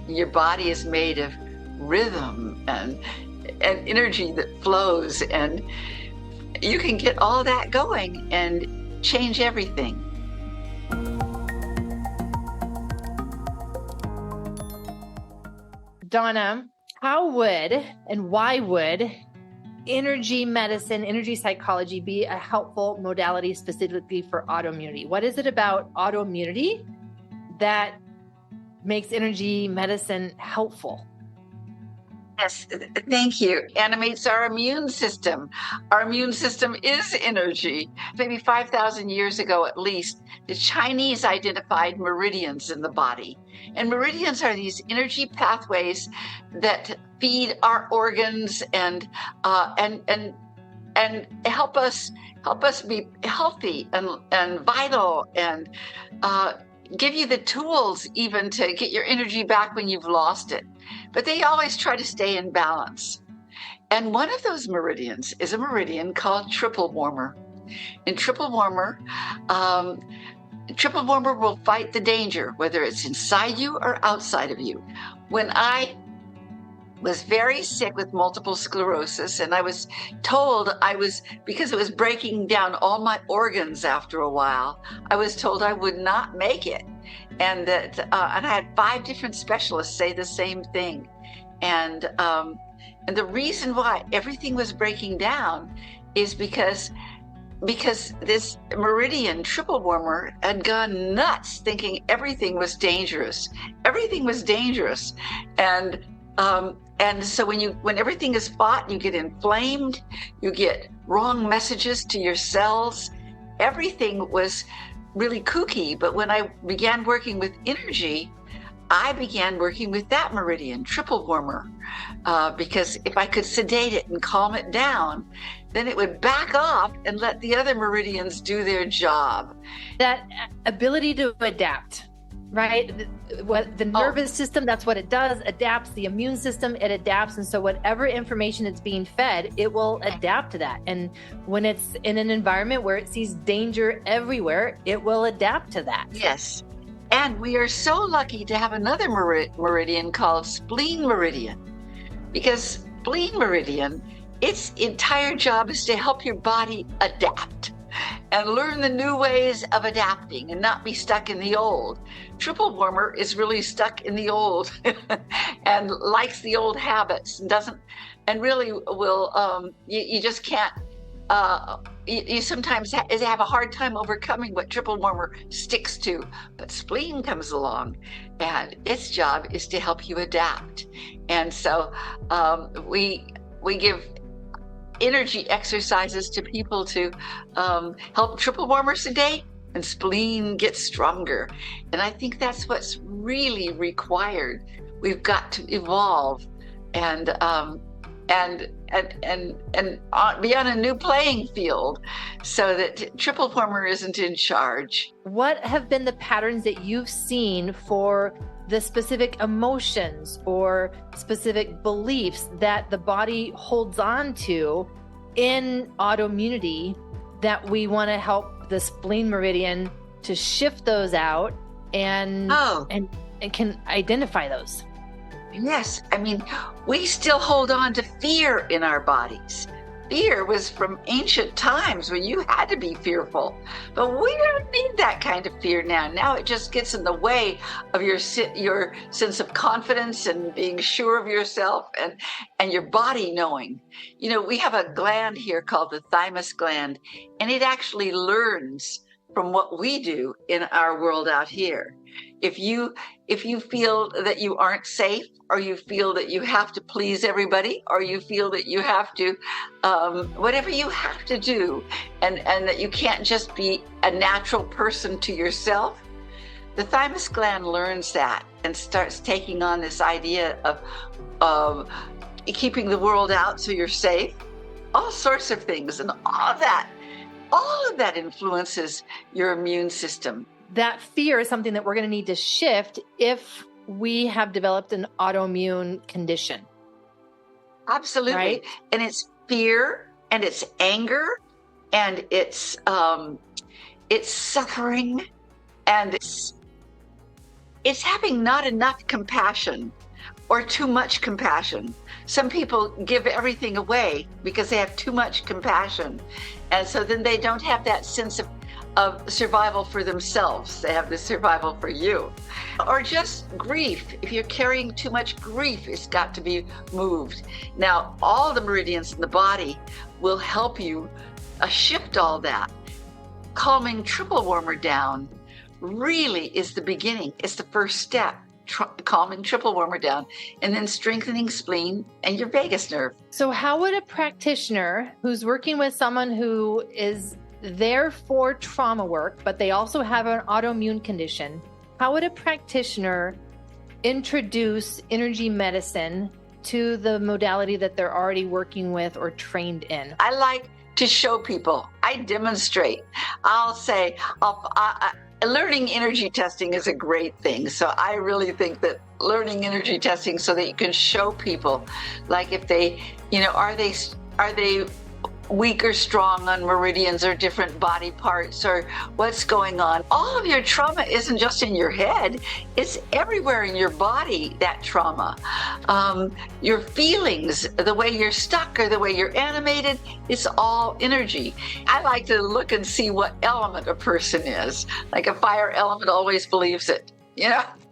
your body is made of rhythm and energy that flows, and you can get all that going and change everything. Donna, how would and why would energy medicine, energy psychology be a helpful modality specifically for autoimmunity? What is it about autoimmunity that makes energy medicine helpful? Yes, thank you. Animates our immune system. Our immune system is energy. Maybe 5,000 years ago, at least, the Chinese identified meridians in the body. And meridians are these energy pathways that feed our organs and help us be healthy and vital, and give you the tools even to get your energy back when you've lost it. But they always try to stay in balance. And one of those meridians is a meridian called triple warmer. And triple warmer will fight the danger, whether it's inside you or outside of you. When I was very sick with multiple sclerosis, and I was told because it was breaking down all my organs after a while, I was told I would not make it. And that, and I had 5 different specialists say the same thing. And the reason why everything was breaking down is because this meridian triple warmer had gone nuts, thinking everything was dangerous. Everything was dangerous. And so when everything is fought, you get inflamed, you get wrong messages to your cells. Everything was really kooky. But when I began working with energy, I began working with that meridian, triple warmer, because if I could sedate it and calm it down, then it would back off and let the other meridians do their job. That ability to adapt, right? The nervous system, that's what it does, adapts. The immune system, it adapts. And so whatever information it's being fed, it will adapt to that. And when it's in an environment where it sees danger everywhere, it will adapt to that. Yes. And we are so lucky to have another meridian called spleen meridian, because spleen meridian, its entire job is to help your body adapt and learn the new ways of adapting and not be stuck in the old. Triple warmer is really stuck in the old and likes the old habits and really will, you just can't, you sometimes have a hard time overcoming what triple warmer sticks to. But spleen comes along, and its job is to help you adapt. And so we give energy exercises to people to help triple warmer sedate and spleen get stronger. And I think that's what's really required. We've got to evolve and be on a new playing field so that triple warmer isn't in charge. What have been the patterns that you've seen for the specific emotions or specific beliefs that the body holds on to in autoimmunity that we want to help the spleen meridian to shift those out and can identify those? Yes, I mean, we still hold on to fear in our bodies. Fear was from ancient times when you had to be fearful, but we don't need that kind of fear now. Now it just gets in the way of your sense of confidence and being sure of yourself and your body knowing. You know, we have a gland here called the thymus gland, and it actually learns from what we do in our world out here. If you feel that you aren't safe, or you feel that you have to please everybody, or you feel that you have to, whatever you have to do, and that you can't just be a natural person to yourself, the thymus gland learns that and starts taking on this idea of keeping the world out so you're safe, all sorts of things, and all of that influences your immune system. That fear is something that we're going to need to shift if we have developed an autoimmune condition. Absolutely. Right? And it's fear, and it's anger, and it's suffering, and it's having not enough compassion or too much compassion. Some people give everything away because they have too much compassion. And so then they don't have that sense of survival for themselves. They have the survival for you. Or just grief. If you're carrying too much grief, it's got to be moved. Now, all the meridians in the body will help you shift all that. Calming triple warmer down really is the beginning. It's the first step. Calming triple warmer down, and then strengthening spleen and your vagus nerve. So how would a practitioner who's working with someone who is there for trauma work, but they also have an autoimmune condition, how would a practitioner introduce energy medicine to the modality that they're already working with or trained in? I like to show people. I demonstrate. I'll say, learning energy testing is a great thing. So I really think that learning energy testing so that you can show people, like if they, are they weak or strong on meridians or different body parts, or what's going on. All of your trauma isn't just in your head, it's everywhere in your body, that trauma. Your feelings, the way you're stuck or the way you're animated, it's all energy. I like to look and see what element a person is. Like a fire element always believes it,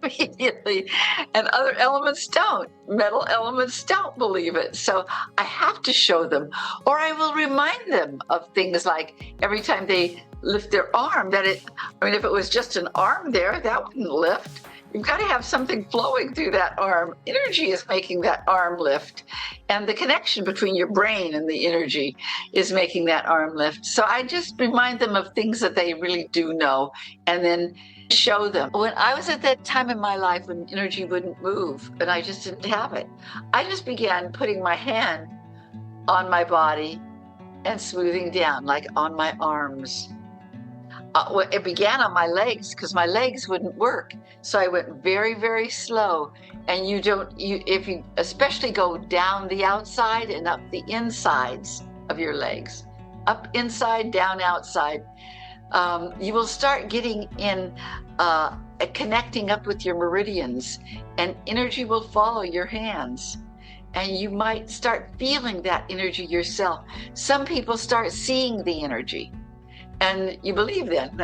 immediately, and other elements don't. Metal elements don't believe it. So I have to show them, or I will remind them of things like every time they lift their arm, if it was just an arm there, that wouldn't lift. You've got to have something flowing through that arm. Energy is making that arm lift. And the connection between your brain and the energy is making that arm lift. So I just remind them of things that they really do know, and then show them. When I was at that time in my life when energy wouldn't move and I just didn't have it, I just began putting my hand on my body and smoothing down, like on my arms. It began on my legs because my legs wouldn't work. So I went very, very slow. And if you especially go down the outside and up the insides of your legs, up inside, down outside, you will start getting in, connecting up with your meridians, and energy will follow your hands. And you might start feeling that energy yourself. Some people start seeing the energy. And you believe then,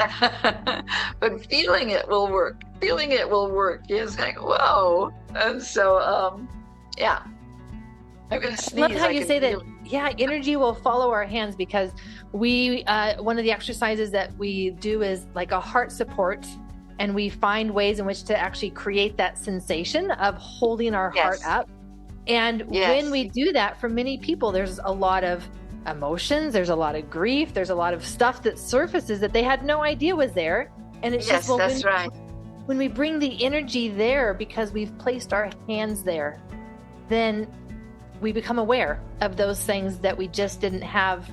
but feeling it will work. Feeling it will work. It's like, whoa. And so, yeah. I'm going to sneeze. I love how you say that. Yeah, energy will follow our hands, because we, one of the exercises that we do is like a heart support, and we find ways in which to actually create that sensation of holding our heart up. And when we do that, for many people, there's a lot of emotions, there's a lot of grief, there's a lot of stuff that surfaces that they had no idea was there. And it's just, that's right. When we bring the energy there because we've placed our hands there, then we become aware of those things that we just didn't have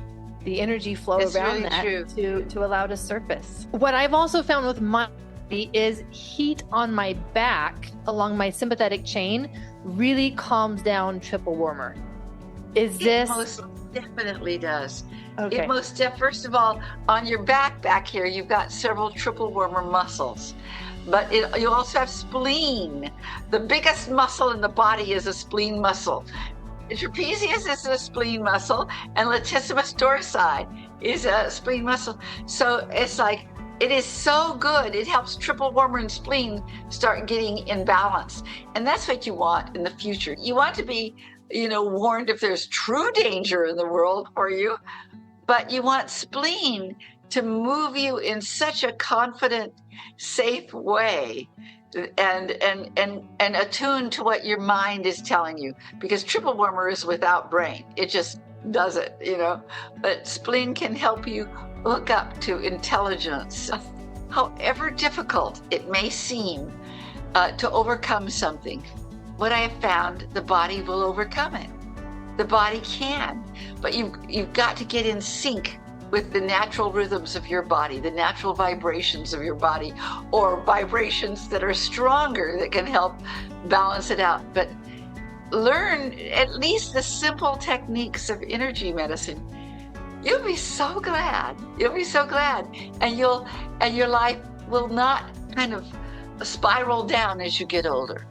the energy flow around that to allow to surface. What I've also found with my body is heat on my back along my sympathetic chain really calms down triple warmer. It most definitely does. Okay. First of all, on your back here, you've got several triple warmer muscles. But you also have spleen. The biggest muscle in the body is a spleen muscle. Trapezius is a spleen muscle, and latissimus dorsi is a spleen muscle. So it's like, it is so good. It helps triple warmer and spleen start getting in balance. And that's what you want in the future. You want to be, warned if there's true danger in the world for you, but you want spleen to move you in such a confident, safe way, and attune to what your mind is telling you, because triple warmer is without brain. It just does it, but spleen can help you hook up to intelligence. However difficult it may seem to overcome something, what I have found, the body will overcome it. The body can, but you've got to get in sync with the natural rhythms of your body, the natural vibrations of your body, or vibrations that are stronger that can help balance it out. But learn at least the simple techniques of energy medicine. You'll be so glad. You'll be so glad, and your life will not kind of spiral down as you get older.